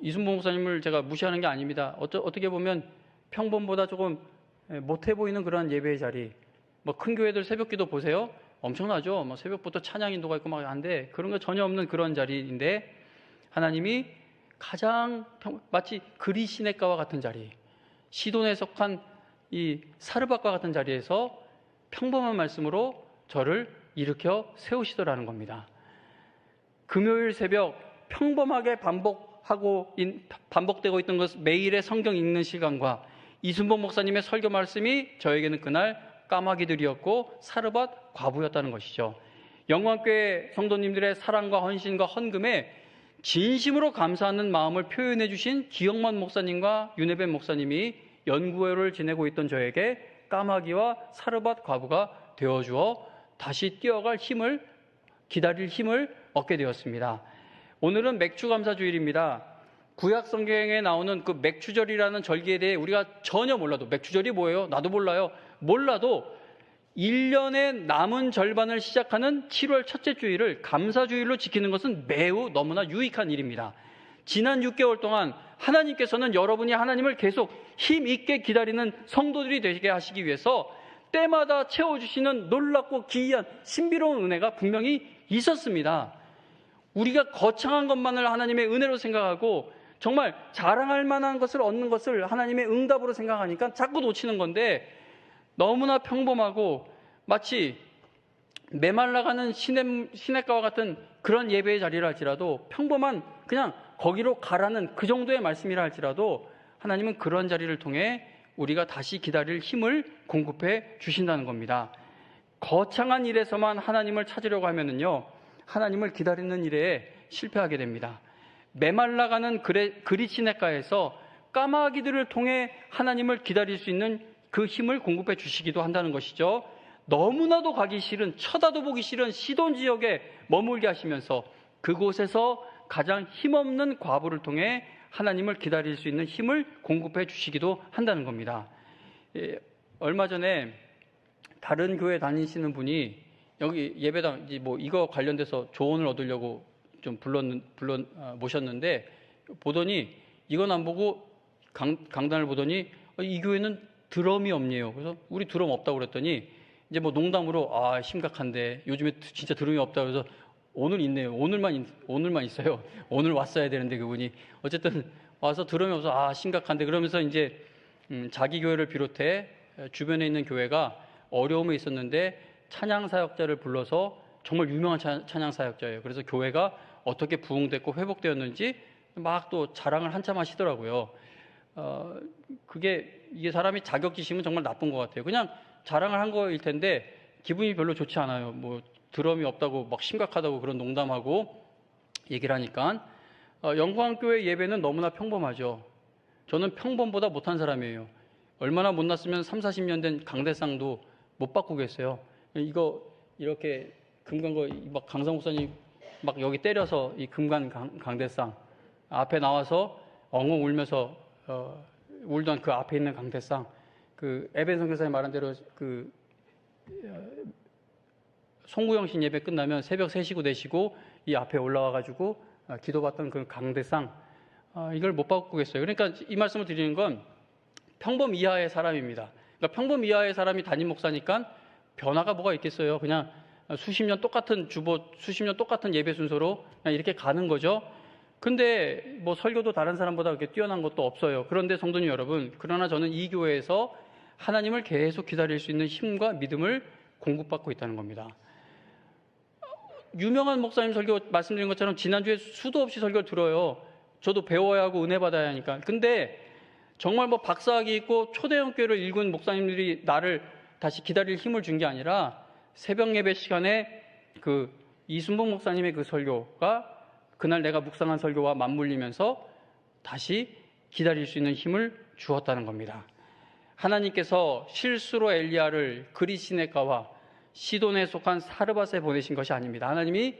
이순봉 목사님을 제가 무시하는 게 아닙니다. 어떻게 보면 평범보다 조금 못해 보이는 그런 예배의 자리, 큰 교회들 새벽기도 보세요. 엄청나죠. 새벽부터 찬양 인도가 있고 막 한데 그런 거 전혀 없는 그런 자리인데 하나님이 가장 마치 그리 시냇가와 같은 자리, 시돈에 속한 이 사르밧과 같은 자리에서 평범한 말씀으로 저를 일으켜 세우시더라는 겁니다. 금요일 새벽 평범하게 반복되고 있던 것, 매일의 성경 읽는 시간과 이순봉 목사님의 설교 말씀이 저에게는 그날 까마귀들이었고 사르밧 과부였다는 것이죠. 영광교회 성도님들의 사랑과 헌신과 헌금에 진심으로 감사하는 마음을 표현해 주신 기영만 목사님과 윤혜배 목사님이 연구회를 지내고 있던 저에게 까마귀와 사르밧 과부가 되어주어 다시 뛰어갈 힘을, 기다릴 힘을 얻게 되었습니다. 오늘은 맥주감사주일입니다. 구약 성경에 나오는 그 맥주절이라는 절기에 대해 우리가 전혀 몰라도, 맥주절이 뭐예요? 나도 몰라요. 몰라도 1년의 남은 절반을 시작하는 7월 첫째 주일을 감사주일로 지키는 것은 매우 너무나 유익한 일입니다. 지난 6개월 동안 하나님께서는 여러분이 하나님을 계속 힘있게 기다리는 성도들이 되게 하시기 위해서 때마다 채워주시는 놀랍고 기이한 신비로운 은혜가 분명히 있었습니다. 우리가 거창한 것만을 하나님의 은혜로 생각하고 정말 자랑할 만한 것을 얻는 것을 하나님의 응답으로 생각하니까 자꾸 놓치는 건데, 너무나 평범하고 마치 메말라가는 시냇가와 같은 그런 예배의 자리를 할지라도, 평범한 그냥 거기로 가라는 그 정도의 말씀이라 할지라도 하나님은 그런 자리를 통해 우리가 다시 기다릴 힘을 공급해 주신다는 겁니다. 거창한 일에서만 하나님을 찾으려고 하면은요, 하나님을 기다리는 일에 실패하게 됩니다. 메말라가는 그리 시냇가에서 까마귀들을 통해 하나님을 기다릴 수 있는 그 힘을 공급해 주시기도 한다는 것이죠. 너무나도 가기 싫은, 쳐다도 보기 싫은 시돈 지역에 머물게 하시면서 그곳에서 가장 힘없는 과부를 통해 하나님을 기다릴 수 있는 힘을 공급해 주시기도 한다는 겁니다. 얼마 전에 다른 교회 다니시는 분이 여기 예배당 이거 관련돼서 조언을 얻으려고 좀 모셨는데, 보더니 이건 안 보고 강단을 보더니 이 교회는 드럼이 없네요. 그래서 우리 드럼 없다고 그랬더니 이제 농담으로 심각한데 요즘에 진짜 드럼이 없다고 해서 오늘 있네요. 오늘만 있어요. 오늘 왔어야 되는데 그분이 어쨌든 와서 드럼이 없어 심각한데, 그러면서 이제 자기 교회를 비롯해 주변에 있는 교회가 어려움에 있었는데 찬양 사역자를 불러서, 정말 유명한 찬양 사역자예요. 그래서 교회가 어떻게 부흥됐고 회복되었는지 막 또 자랑을 한참 하시더라고요. 이게 사람이 자격지심은 정말 나쁜 것 같아요. 그냥 자랑을 한 거일 텐데 기분이 별로 좋지 않아요. 드럼이 없다고 막 심각하다고 그런 농담하고 얘기를 하니까. 영광교회 예배는 너무나 평범하죠. 저는 평범보다 못한 사람이에요. 얼마나 못났으면 30-40년 된 강대상도 못 바꾸겠어요. 이거 이렇게 금간 거 막 강성 목사님 막 여기 때려서 이 금간 강대상 앞에 나와서 엉엉 울면서 울던 그 앞에 있는 강대상, 그 에벤 선교사님 말한 대로 그 송구영신 예배 끝나면 새벽 3시고 4시고 이 앞에 올라와 가지고 기도받던 그 강대상, 이걸 못 바꾸겠어요. 그러니까 이 말씀을 드리는 건 평범 이하의 사람입니다. 그러니까 평범 이하의 사람이 담임 목사니까 변화가 뭐가 있겠어요. 그냥 수십 년 똑같은 예배 순서로 그냥 이렇게 가는 거죠. 근데 설교도 다른 사람보다 그렇게 뛰어난 것도 없어요. 그런데 성도님 여러분, 그러나 저는 이 교회에서 하나님을 계속 기다릴 수 있는 힘과 믿음을 공급받고 있다는 겁니다. 유명한 목사님 설교 말씀드린 것처럼 지난주에 수도 없이 설교를 들어요. 저도 배워야 하고 은혜 받아야 하니까. 근데 정말 박사학위 있고 초대형 교회를 일군 목사님들이 나를 다시 기다릴 힘을 준 게 아니라, 새벽 예배 시간에 그 이순복 목사님의 그 설교가 그날 내가 묵상한 설교와 맞물리면서 다시 기다릴 수 있는 힘을 주었다는 겁니다. 하나님께서 실수로 엘리야를 그리 시냇가와 시돈에 속한 사르밧에 보내신 것이 아닙니다. 하나님이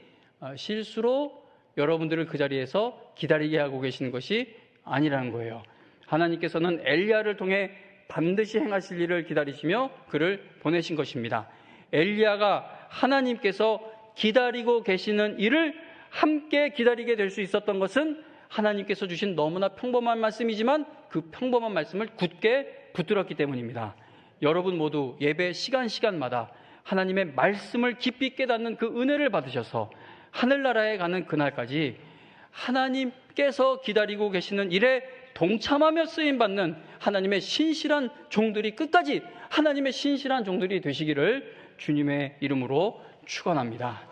실수로 여러분들을 그 자리에서 기다리게 하고 계시는 것이 아니라는 거예요. 하나님께서는 엘리야를 통해 반드시 행하실 일을 기다리시며 그를 보내신 것입니다. 엘리야가 하나님께서 기다리고 계시는 일을 함께 기다리게 될 수 있었던 것은 하나님께서 주신 너무나 평범한 말씀이지만 그 평범한 말씀을 굳게 붙들었기 때문입니다. 여러분 모두 예배 시간마다 하나님의 말씀을 깊이 깨닫는 그 은혜를 받으셔서 하늘나라에 가는 그날까지 하나님께서 기다리고 계시는 일에 동참하며 쓰임받는 하나님의 신실한 종들이, 끝까지 하나님의 신실한 종들이 되시기를 주님의 이름으로 축원합니다.